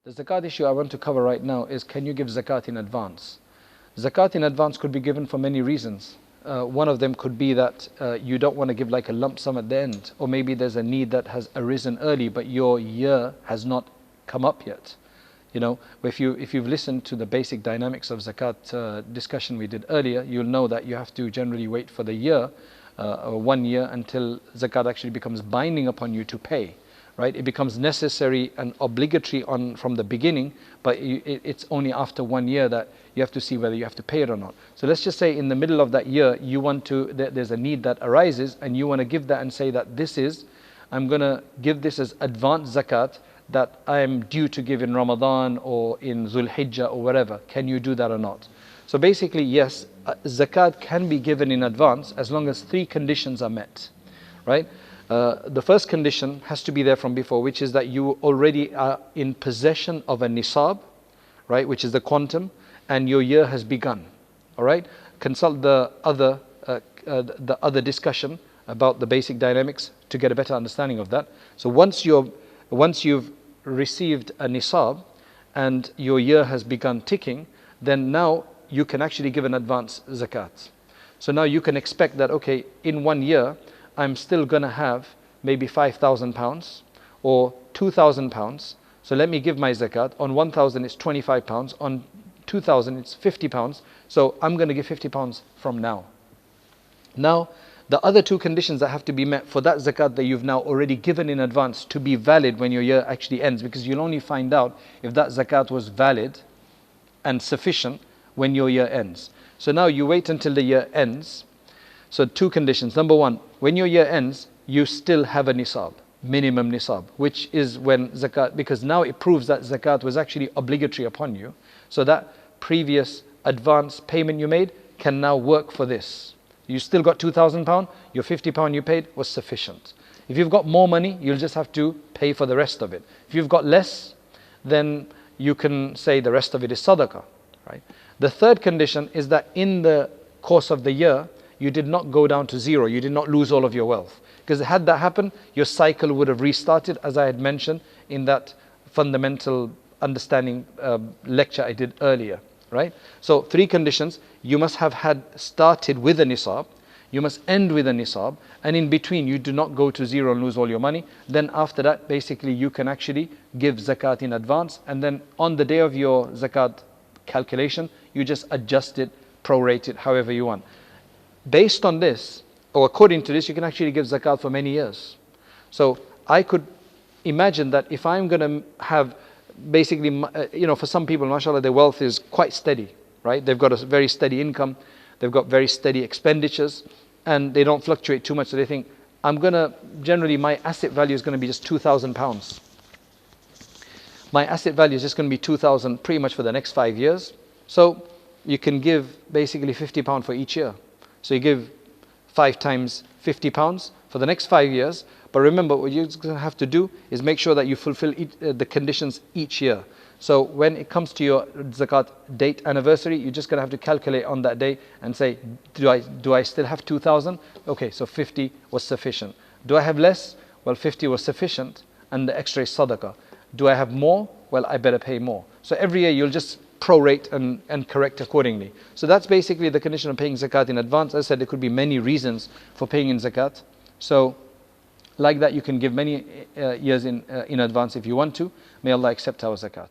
The zakat issue I want to cover right now is, can you give zakat in advance? Zakat in advance could be given for many reasons. One of them could be that you don't want to give like a lump sum at the end, or maybe there's a need that has arisen early but your year has not come up yet. You know, if you've listened to the basic dynamics of zakat discussion we did earlier, you'll know that you have to generally wait for the year, 1 year, until zakat actually becomes binding upon you to pay. Right? It becomes necessary and obligatory from the beginning, but it's only after 1 year that you have to see whether you have to pay it or not. So let's just say in the middle of that year, there's a need that arises, and you want to give that and say that I'm going to give this as advanced zakat that I am due to give in Ramadan or in Dhul Hijjah or whatever. Can you do that or not? So basically, yes, zakat can be given in advance as long as 3 conditions are met. Right? The first condition has to be there from before, which is that you already are in possession of a nisab, right, which is the quantum, and your year has begun. All right. Consult the other discussion about the basic dynamics to get a better understanding of that. So once you've received a nisab and your year has begun ticking, then now you can actually give an advance zakat. So now you can expect that, okay, in 1 year I'm still going to have maybe £5,000 or £2,000. So let me give my zakat. On 1,000 it's £25. On 2,000 it's £50. So I'm going to give £50 from now. Now, the other 2 conditions that have to be met for that zakat that you've now already given in advance to be valid when your year actually ends, because you'll only find out if that zakat was valid and sufficient when your year ends. So now you wait until the year ends. So 2 conditions. Number 1, when your year ends, you still have a nisab, minimum nisab, which is when zakat, because now it proves that zakat was actually obligatory upon you. So that previous advance payment you made can now work for this. You still got £2,000, your £50 you paid was sufficient. If you've got more money, you'll just have to pay for the rest of it. If you've got less, then you can say the rest of it is sadaqah. Right? The third condition is that in the course of the year, you did not go down to 0. You did not lose all of your wealth. Because had that happened, your cycle would have restarted, as I had mentioned in that fundamental understanding lecture I did earlier. Right? So 3 conditions. You must have had started with a nisab. You must end with a nisab. And in between, you do not go to 0 and lose all your money. Then after that, basically, you can actually give zakat in advance. And then on the day of your zakat calculation, you just adjust it, prorate it, however you want. Based on this, or according to this, you can actually give zakat for many years. So I could imagine that if I'm going to have basically, for some people, mashallah, their wealth is quite steady, right? They've got a very steady income, they've got very steady expenditures, and they don't fluctuate too much. So they think, generally my asset value is going to be just £2,000. My asset value is just going to be 2,000 pretty much for the next 5 years. So you can give basically £50 for each year. So you give 5 times £50 for the next 5 years. But remember, what you're going to have to do is make sure that you fulfill the conditions each year. So when it comes to your zakat date anniversary, you're just going to have to calculate on that day and say, do I still have 2,000? Okay, so 50 was sufficient. Do I have less? Well, 50 was sufficient, and the extra is sadaqah. Do I have more? Well, I better pay more. So every year you'll just prorate and correct accordingly. So that's basically the condition of paying zakat in advance. As I said, there could be many reasons for paying in zakat. So like that, you can give many years in advance if you want to. May Allah accept our zakat.